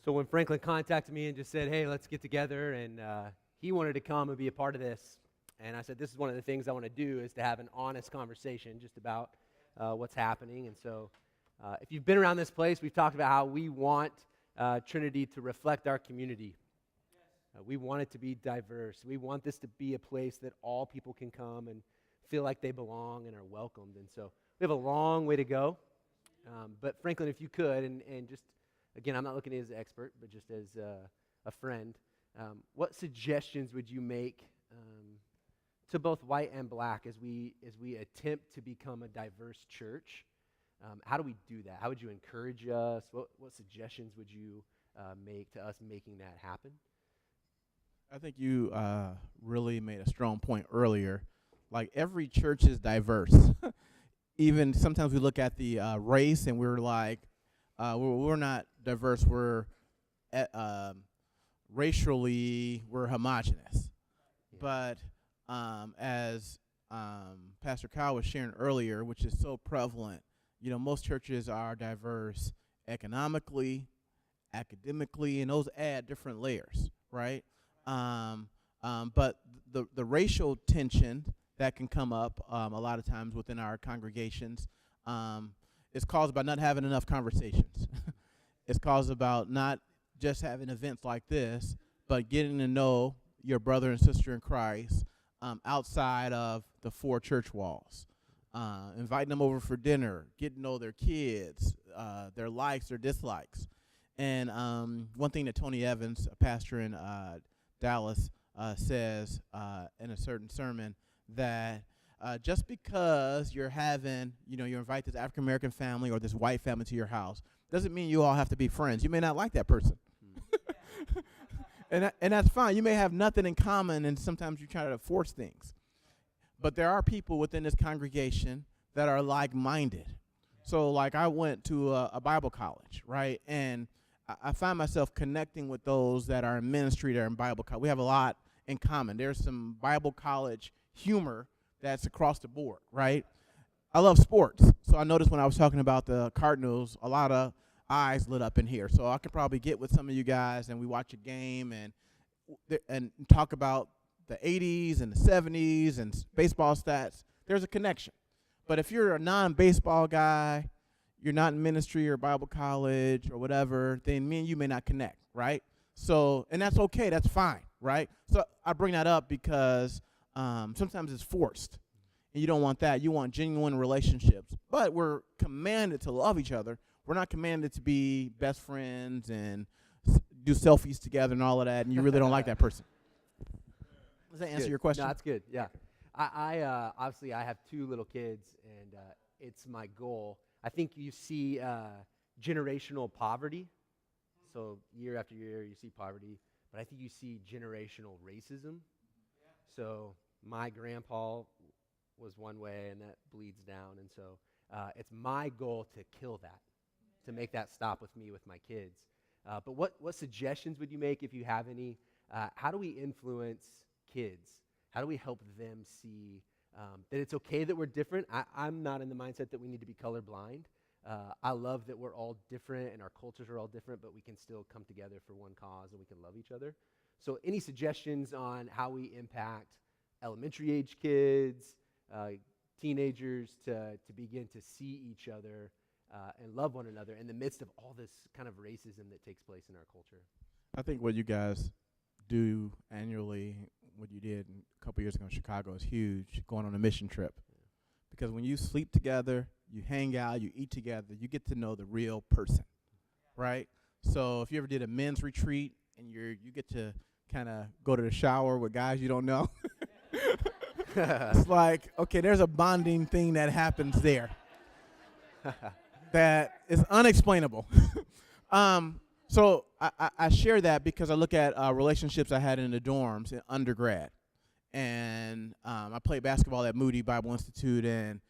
So when Franklin contacted me and just said, hey, let's get together, and he wanted to come and be a part of this, and I said, this is one of the things I want to do is to have an honest conversation just about what's happening. And so if you've been around this place, we've talked about how we want Trinity to reflect our community. We want it to be diverse. We want this to be a place that all people can come and feel like they belong and are welcomed. And so we have a long way to go. But Franklin, if you could, and just, again, I'm not looking as an expert, but just as a friend, what suggestions would you make to both white and black as we attempt to become a diverse church? How do we do that? How would you encourage us? What suggestions would you make to us making that happen? I think you really made a strong point earlier. Like, every church is diverse. Even sometimes we look at the race and we're like, we're not diverse. We're racially, we're homogenous. Yeah. But as Pastor Kyle was sharing earlier, which is so prevalent, most churches are diverse economically, academically, and those add different layers, right? But the racial tension that can come up a lot of times within our congregations is caused by not having enough conversations. It's caused about not just having events like this, but getting to know your brother and sister in Christ outside of the four church walls. Inviting them over for dinner, getting to know their kids, their likes, their dislikes. And one thing that Tony Evans, a pastor in Dallas, says in a certain sermon, that just because you're having, you invite this African American family or this white family to your house, doesn't mean you all have to be friends. You may not like that person. And that's fine. You may have nothing in common, and sometimes you try to force things. But there are people within this congregation that are like-minded. So, like, I went to a Bible college, right? And I find myself connecting with those that are in ministry, that are in Bible college. We have a lot in common. There's some Bible college humor that's across the board, right? I love sports. So I noticed when I was talking about the Cardinals, a lot of eyes lit up in here. So I could probably get with some of you guys and we watch a game and talk about the 80s and the 70s and baseball stats. There's a connection. But if you're a non-baseball guy, you're not in ministry or Bible college or whatever, then me and you may not connect, right? So, and that's okay. That's fine, right? So I bring that up because sometimes it's forced, and you don't want that. You want genuine relationships. But we're commanded to love each other. We're not commanded to be best friends and do selfies together and all of that, and you really don't like that person. Does that answer your question? No, that's good, yeah. I obviously, I have two little kids, and it's my goal. I think you see generational poverty. So year after year, you see poverty. But I think you see generational racism. So my grandpa was one way, and that bleeds down. And so it's my goal to kill that, to make that stop with me, with my kids. But what suggestions would you make, if you have any? How do we influence kids? How do we help them see that it's okay that we're different? I'm not in the mindset that we need to be colorblind. I love that we're all different and our cultures are all different, but we can still come together for one cause and we can love each other. So any suggestions on how we impact elementary age kids, teenagers to begin to see each other and love one another in the midst of all this kind of racism that takes place in our culture? I think what you guys do annually, what you did a couple years ago in Chicago, is huge, going on a mission trip. Because when you sleep together, you hang out, you eat together, you get to know the real person, right? So if you ever did a men's retreat and you get to kind of go to the shower with guys you don't know, it's like, okay, there's a bonding thing that happens there that is unexplainable. So I share that because I look at relationships I had in the dorms in undergrad. And I played basketball at Moody Bible Institute, and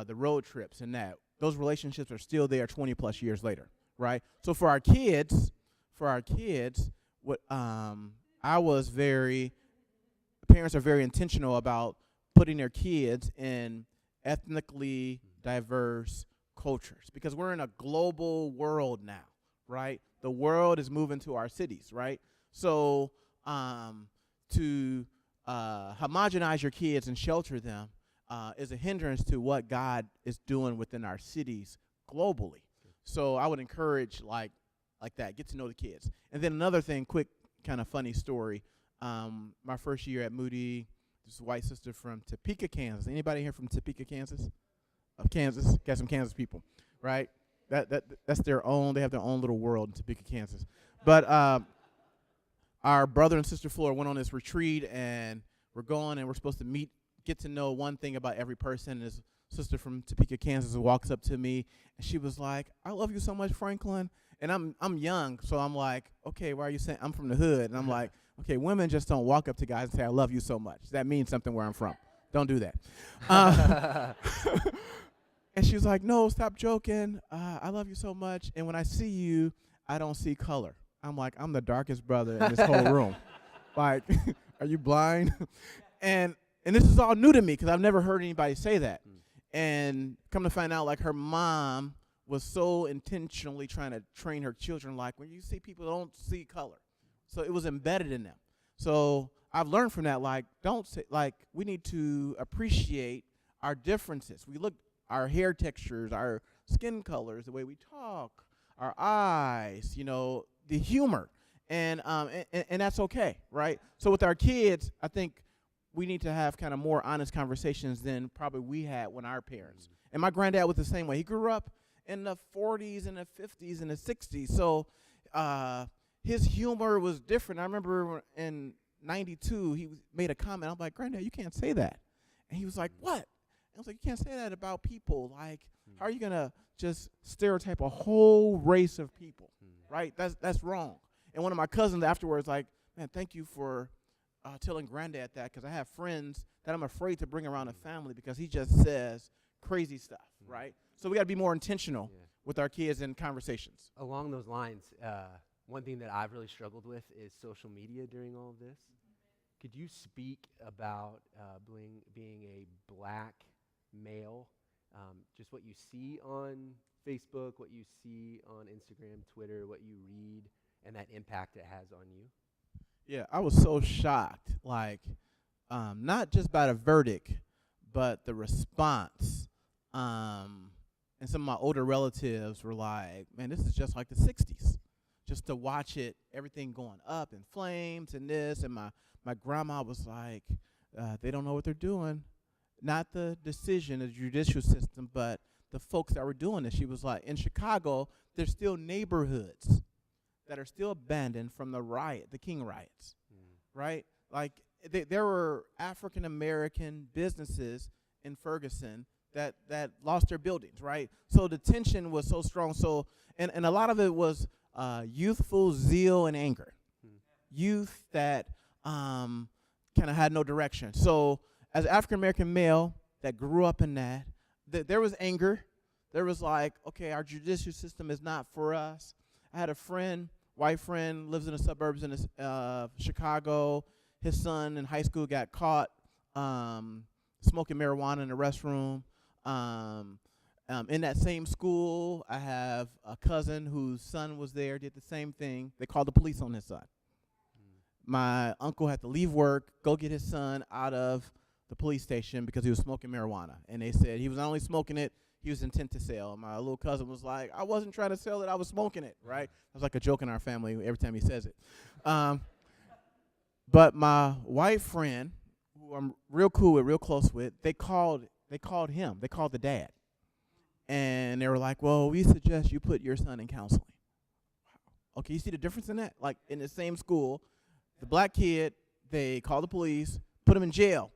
the road trips and that. Those relationships are still there 20 plus years later, right? So for our kids, what parents are very intentional about putting their kids in ethnically diverse cultures, because we're in a global world now, right? The world is moving to our cities, right? So to homogenize your kids and shelter them is a hindrance to what God is doing within our cities globally. So I would encourage like that, get to know the kids. And then another thing, quick kind of funny story. My first year at Moody, this white sister from Topeka, Kansas. Anybody here from Topeka, Kansas? Kansas, got some Kansas people, right? That's their own. They have their own little world in Topeka, Kansas. But our brother and sister Flora went on this retreat, and we're going, and we're supposed to get to know one thing about every person. And this sister from Topeka, Kansas, walks up to me, and she was like, "I love you so much, Franklin." And I'm young, so I'm like, "Okay, why are you saying?" I'm from the hood, and I'm like, "Okay, women just don't walk up to guys and say, 'I love you so much.' That means something where I'm from. Don't do that." And she was like, "No, stop joking. I love you so much. And when I see you, I don't see color." I'm like, "I'm the darkest brother in this whole room. Like, are you blind?" And this is all new to me because I've never heard anybody say that. And come to find out, like, her mom was so intentionally trying to train her children, like, when you see people don't see color. So it was embedded in them. So I've learned from that, like, don't say, like, we need to appreciate our differences. We look, our hair textures, our skin colors, the way we talk, our eyes, you know, the humor. And that's okay, right? So with our kids, I think we need to have kind of more honest conversations than probably we had when our parents. And my granddad was the same way. He grew up in the 40s and the 50s and the 60s. So his humor was different. I remember in 92, he made a comment. I'm like, "Granddad, you can't say that." And he was like, "What?" I was like, "You can't say that about people. Like, how are you going to just stereotype a whole race of people, right? That's wrong." And one of my cousins afterwards, like, "Man, thank you for telling Granddad that, because I have friends that I'm afraid to bring around the family because he just says crazy stuff," right? So we got to be more intentional with our kids in conversations. Along those lines, one thing that I've really struggled with is social media during all of this. Could you speak about being a black male, just what you see on Facebook, what you see on Instagram, Twitter, what you read, and that impact it has on you? Yeah, I was so shocked, like, not just by the verdict, but the response. And some of my older relatives were like, "Man, this is just like the 60s. Just to watch it, everything going up in flames and this. And my grandma was like, "They don't know what they're doing." Not the decision, the judicial system, but the folks that were doing it. She was like, in Chicago, there's still neighborhoods that are still abandoned from the King riots, right? Like, there were African-American businesses in Ferguson that lost their buildings, right? So the tension was so strong. So, and a lot of it was youthful zeal and anger. Youth that kind of had no direction. So as an African-American male that grew up in that, there was anger. There was like, okay, our judicial system is not for us. I had a friend, white friend, lives in the suburbs in Chicago. His son in high school got caught smoking marijuana in the restroom. In that same school, I have a cousin whose son was there, did the same thing. They called the police on his son. My uncle had to leave work, go get his son out of the police station because he was smoking marijuana. And they said he was not only smoking it, he was intent to sell. My little cousin was like, "I wasn't trying to sell it, I was smoking it," right? That's like a joke in our family every time he says it. But my white friend, who I'm real cool with, real close with, they called him. They called the dad. And they were like, "Well, we suggest you put your son in counseling." Okay, you see the difference in that? Like, in the same school, the black kid, they called the police, put him in jail,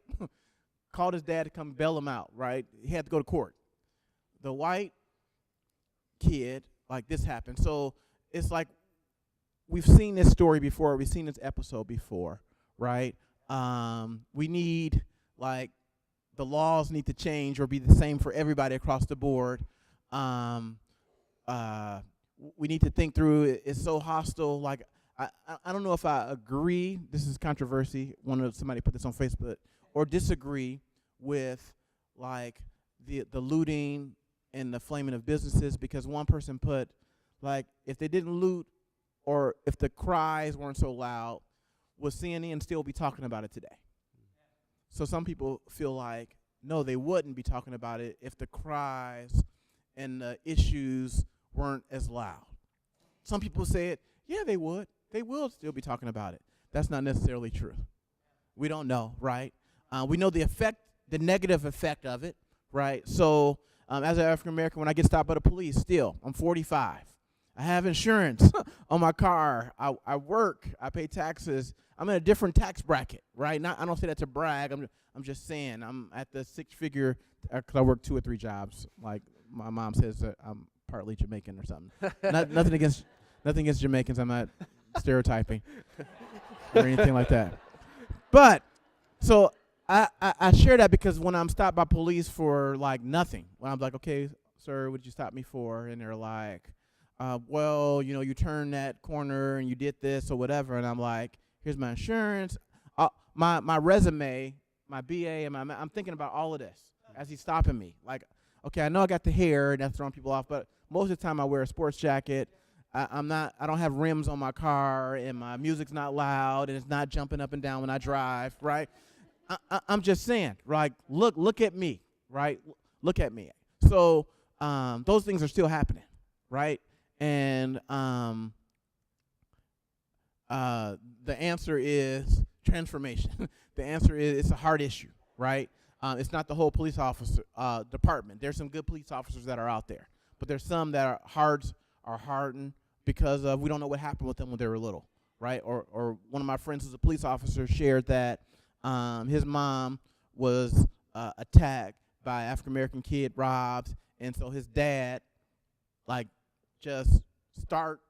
called his dad to come bail him out, right? He had to go to court. The white kid, like, this happened. So it's like we've seen this story before. We've seen this episode before, right? We need, like, the laws need to change or be the same for everybody across the board. We need to think through. It's so hostile. Like, I don't know if I agree. This is controversy. Somebody put this on Facebook, or disagree with, like, the looting and the flaming of businesses, because one person put, Like, if they didn't loot or if the cries weren't so loud, would CNN still be talking about it today? So some people feel like, no, they wouldn't be talking about it if the cries and the issues weren't as loud. Some people said, yeah, they would. They will still be talking about it. That's not necessarily true. We don't know, right? We know the negative effect of it, right? So as an African American, when I get stopped by the police, still, I'm 45. I have insurance on my car. I work. I pay taxes. I'm in a different tax bracket, right? I don't say that to brag. I'm just saying I'm at the six-figure because I work 2 or 3 jobs. Like my mom says that I'm partly Jamaican or something. Nothing against Jamaicans. I'm not stereotyping or anything like that. But so I share that because when I'm stopped by police for like nothing, when I'm like, okay, sir, what'd you stop me for? And they're like, well, you turned that corner and you did this or whatever. And I'm like, here's my insurance, my resume, my BA, and I'm thinking about all of this as he's stopping me. Like, okay, I know I got the hair and that's throwing people off, but most of the time I wear a sports jacket. I don't have rims on my car, and my music's not loud, and it's not jumping up and down when I drive, right? I'm just saying, like, look at me, right? Look at me. So those things are still happening, right? And the answer is transformation. The answer is it's a hard issue, right? It's not the whole police officer department. There's some good police officers that are out there, but there's some that are hardened because we don't know what happened with them when they were little, right? Or one of my friends who's a police officer shared that his mom was attacked by an African-American kid, robbed, and so his dad, like, just start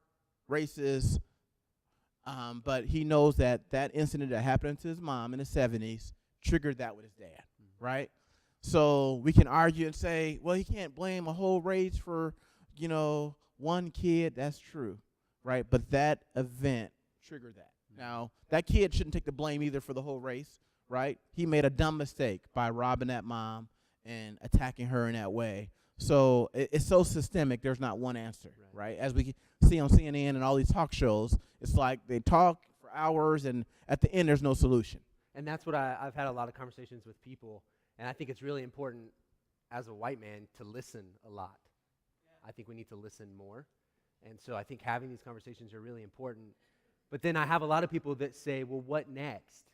racist, but he knows that incident that happened to his mom in the 70s triggered that with his dad, right? So we can argue and say, well, he can't blame a whole race for, one kid. That's true, right? But that event triggered that. Now, that kid shouldn't take the blame either for the whole race, right? He made a dumb mistake by robbing that mom and attacking her in that way. So it's so systemic, there's not one answer, right? As we see on CNN and all these talk shows, it's like they talk for hours, and at the end, there's no solution. And that's what I've had a lot of conversations with people, and I think it's really important as a white man to listen a lot. I think we need to listen more. And so I think having these conversations are really important. But then I have a lot of people that say, well, what next?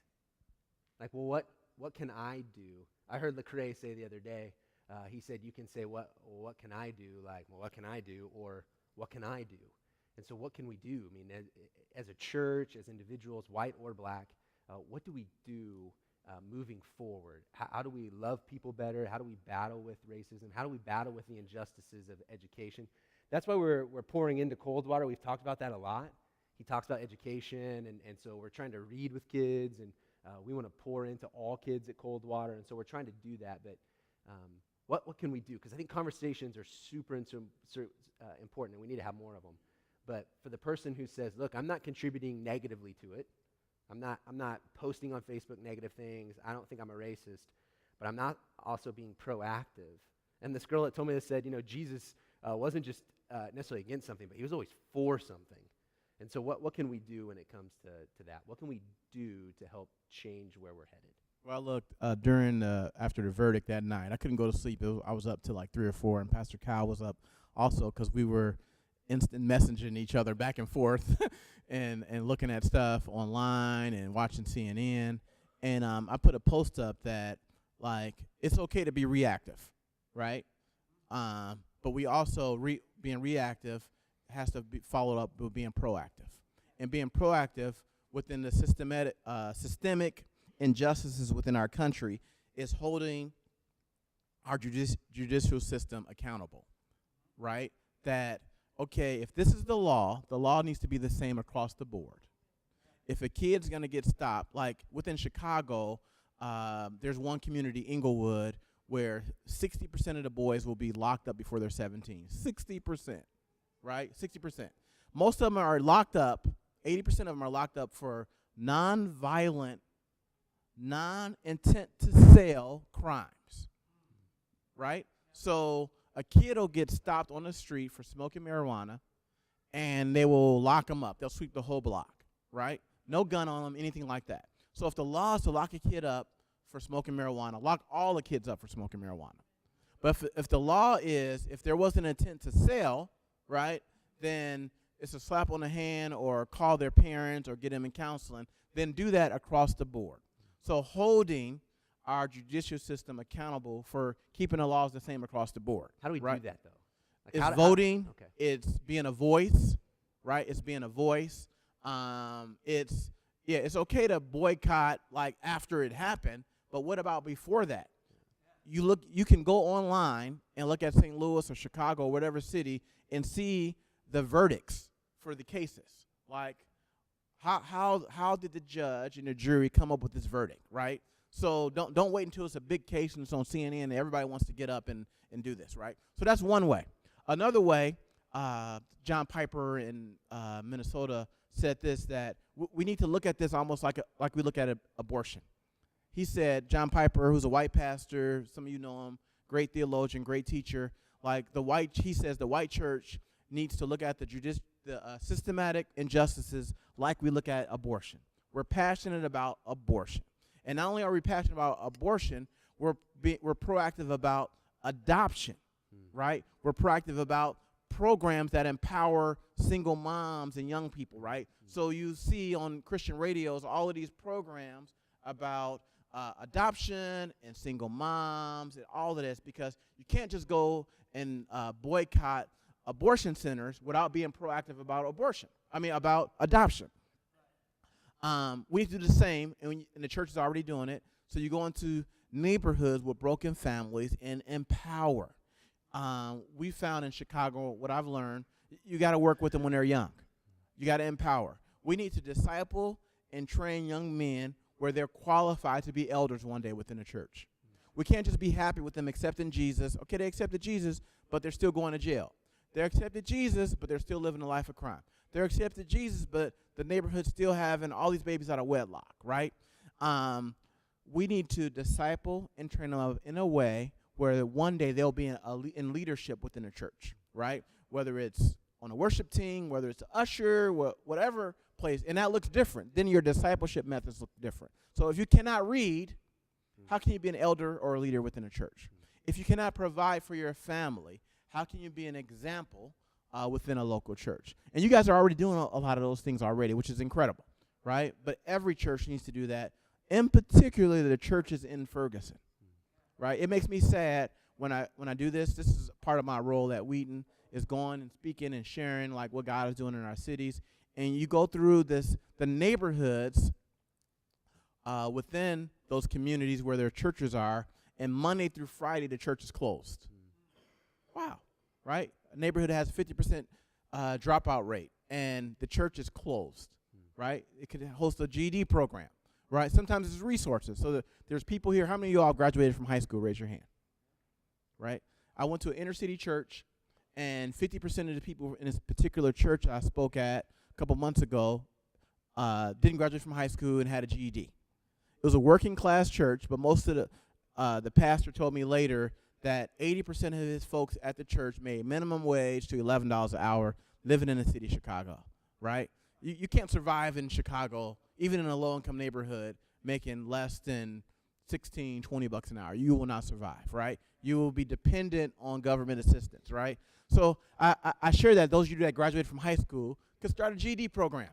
Like, well, what can I do? I heard Lecrae say the other day, he said, you can say, what can I do? Like, well, what can I do? Or what can I do? And so what can we do? I mean, as a church, as individuals, white or black, what do we do moving forward? How do we love people better? How do we battle with racism? How do we battle with the injustices of education? That's why we're pouring into Coldwater. We've talked about that a lot. He talks about education, and so we're trying to read with kids, and we want to pour into all kids at Coldwater, and so we're trying to do that. But what can we do? Because I think conversations are super important, and we need to have more of them. But for the person who says, look, I'm not contributing negatively to it, I'm not posting on Facebook negative things, I don't think I'm a racist, but I'm not also being proactive. And this girl that told me this said, Jesus wasn't just necessarily against something, but he was always for something. And so what can we do when it comes to that? What can we do to help change where we're headed? Well, I looked after the verdict that night. I couldn't go to sleep. I was up till like 3 or 4, and Pastor Kyle was up also because we were instant messaging each other back and forth and looking at stuff online and watching CNN. And I put a post up that, like, it's okay to be reactive, right? But we also, being reactive has to be followed up with being proactive. And being proactive within the systemic injustices within our country is holding our judicial system accountable, right? That, okay, if this is the law needs to be the same across the board. If a kid's going to get stopped, like within Chicago, there's one community, Inglewood, where 60% of the boys will be locked up before they're 17. 60%, right? 60%. Most of them are locked up, 80% of them are locked up for non-violent, non-intent to sell crimes, right? So a kid will get stopped on the street for smoking marijuana, and they will lock them up. They'll sweep the whole block, right? No gun on them, anything like that. So if the law is to lock a kid up for smoking marijuana, lock all the kids up for smoking marijuana. But if the law is, if there was an intent to sell, right, then it's a slap on the hand or call their parents or get them in counseling, then do that across the board. So holding our judicial system accountable for keeping the laws the same across the board. How do we right? do that, though? Like It's how- voting. Okay. It's being a voice, right? It's being a voice. It's okay to boycott like after it happened, but what about before that? You can go online and look at St. Louis or Chicago or whatever city and see the verdicts for the cases. Like how did the judge and the jury come up with this verdict, right? So don't wait until it's a big case and it's on CNN and everybody wants to get up and do this, right? So that's one way. Another way, John Piper in Minnesota said this, that we need to look at this almost like we look at abortion. He said, John Piper, who's a white pastor, some of you know him, great theologian, great teacher, he says the white church needs to look at the systematic injustices like we look at abortion. We're passionate about abortion. And not only are we passionate about abortion, we're proactive about adoption, right? We're proactive about programs that empower single moms and young people, right? So you see on Christian radios all of these programs about adoption and single moms and all of this, because you can't just go and boycott abortion centers without being proactive about about adoption. We need to do the same, and the church is already doing it. So you go into neighborhoods with broken families and empower. We found in Chicago, what I've learned, you got to work with them when they're young. You got to empower. We need to disciple and train young men where they're qualified to be elders one day within the church. We can't just be happy with them accepting Jesus. Okay, they accepted Jesus, but they're still going to jail. They accepted Jesus, but they're still living a life of crime. They're accepted Jesus, but the neighborhood's still having all these babies out of wedlock, right? We need to disciple and train them up in a way where one day they'll be in leadership within the church, right? Whether it's on a worship team, whether it's an usher, whatever place, and that looks different. Then your discipleship methods look different. So if you cannot read, how can you be an elder or a leader within a church? If you cannot provide for your family, how can you be an example within a local church? And you guys are already doing a lot of those things already, which is incredible, right? But every church needs to do that, and particularly the churches in Ferguson, right? It makes me sad when I do this. This is part of my role at Wheaton, is going and speaking and sharing like what God is doing in our cities. And you go through the neighborhoods within those communities where their churches are, and Monday through Friday the church is closed. Wow, right? A neighborhood has a 50% dropout rate, and the church is closed, right? It could host a GED program, right? Sometimes it's resources. So there's people here. How many of you all graduated from high school? Raise your hand, right? I went to an inner city church, and 50% of the people in this particular church I spoke at a couple months ago didn't graduate from high school and had a GED. It was a working class church, but most of the pastor told me later that 80% of his folks at the church made minimum wage to $11 an hour living in the city of Chicago, right? You can't survive in Chicago, even in a low-income neighborhood, making less than $16, $20 an hour. You will not survive, right? You will be dependent on government assistance, right? So I share that those of you that graduated from high school could start a GED program.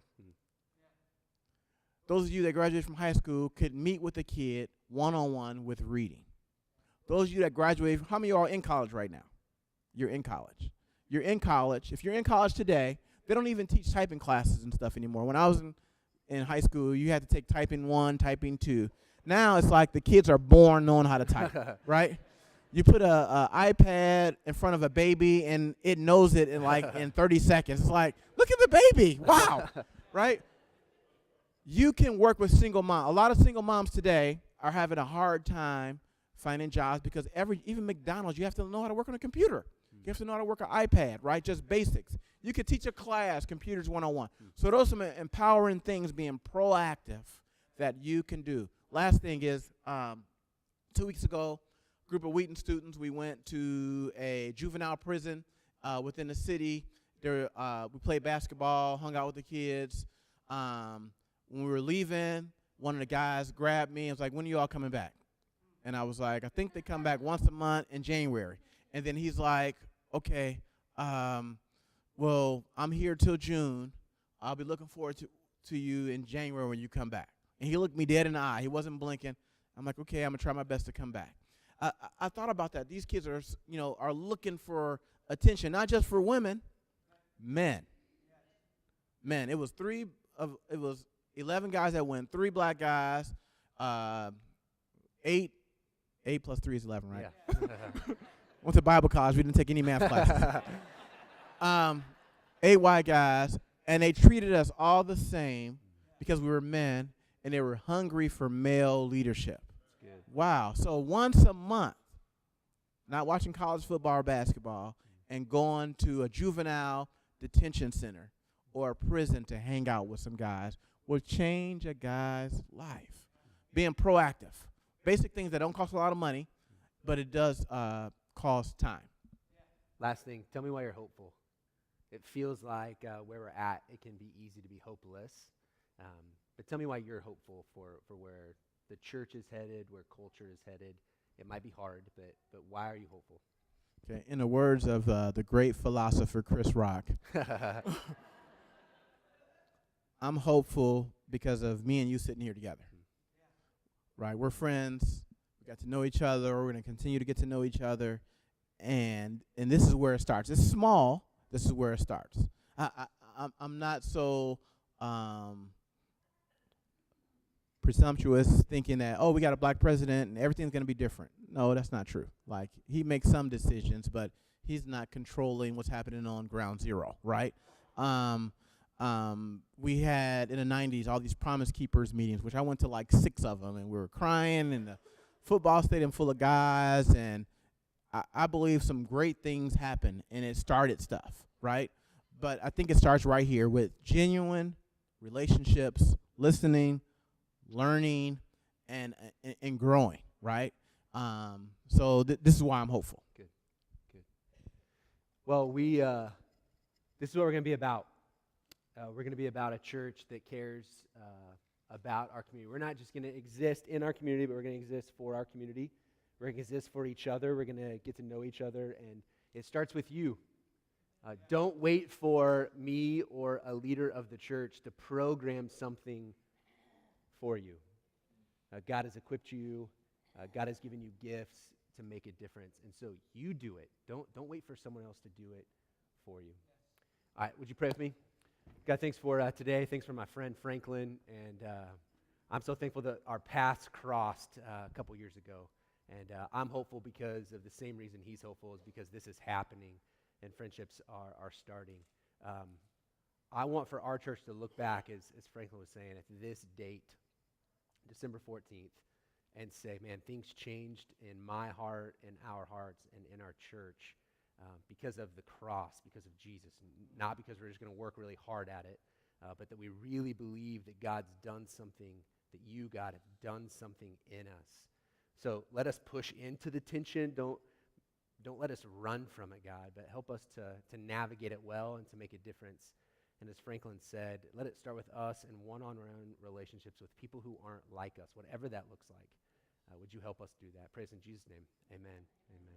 Those of you that graduated from high school could meet with a kid one-on-one with reading. Those of you that graduated, how many of you are in college right now? You're in college. You're in college. If you're in college today, they don't even teach typing classes and stuff anymore. When I was in high school, you had to take typing 1, typing 2. Now it's like the kids are born knowing how to type, right? You put a iPad in front of a baby, and it knows it in 30 seconds. It's like, look at the baby. Wow, right? You can work with single moms. A lot of single moms today are having a hard time finding jobs because even McDonald's, you have to know how to work on a computer. You have to know how to work an iPad, right? Just basics. You could teach a class, Computers 101. So those are some empowering things, being proactive, that you can do. Last thing is, 2 weeks ago, a group of Wheaton students, we went to a juvenile prison within the city. We played basketball, hung out with the kids. When we were leaving, one of the guys grabbed me and was like, "When are you all coming back?" And I was like, "I think they come back once a month in January." And then he's like, "Okay, well, I'm here till June. I'll be looking forward to you in January when you come back." And he looked me dead in the eye. He wasn't blinking. I'm like, "Okay, I'm gonna try my best to come back." I thought about that. These kids are looking for attention, not just for women, men. Men. It was 11 guys that went, 3 black guys, 8 plus 3 is 11, right? Yeah. Went to Bible college. We didn't take any math classes. 8 white guys, and they treated us all the same because we were men, and they were hungry for male leadership. That's good. Wow. So once a month, not watching college football or basketball, and going to a juvenile detention center or a prison to hang out with some guys will change a guy's life. Being proactive. Basic things that don't cost a lot of money, but it does cost time. Last thing, tell me why you're hopeful. It feels like where we're at, it can be easy to be hopeless. But tell me why you're hopeful for where the church is headed, where culture is headed. It might be hard, but why are you hopeful? Okay. In the words of the great philosopher Chris Rock, I'm hopeful because of me and you sitting here together. Right? We're friends. We got to know each other. We're going to continue to get to know each other. And this is where it starts. It's small. This is where it starts. I'm not so presumptuous thinking that, we got a black president and everything's going to be different. No, that's not true. Like, he makes some decisions, but he's not controlling what's happening on ground zero, right? We had, in the 90s, all these Promise Keepers meetings, which I went to like 6 of them, and we were crying in the football stadium full of guys, and I believe some great things happened, and it started stuff, right? But I think it starts right here with genuine relationships, listening, learning, and growing, right? So this is why I'm hopeful. Good. Well, this is what we're going to be about. We're going to be about a church that cares about our community. We're not just going to exist in our community, but we're going to exist for our community. We're going to exist for each other. We're going to get to know each other, and it starts with you. Don't wait for me or a leader of the church to program something for you. God has equipped you. God has given you gifts to make a difference, and so you do it. Don't wait for someone else to do it for you. All right, would you pray with me? God, thanks for today. Thanks for my friend Franklin, and I'm so thankful that our paths crossed a couple years ago, and I'm hopeful because of the same reason he's hopeful, is because this is happening and friendships are starting. I want for our church to look back, as Franklin was saying, at this date, December 14th, and say, man, things changed in my heart, in our hearts, and in our church because of the cross, because of Jesus, not because we're just going to work really hard at it, but that we really believe that God's done something, that you, God, have done something in us. So let us push into the tension. Don't let us run from it, God, but help us to navigate it well and to make a difference. And as Franklin said, let it start with us and one-on-one relationships with people who aren't like us, whatever that looks like. Would you help us do that? Praise in Jesus' name. Amen. Amen.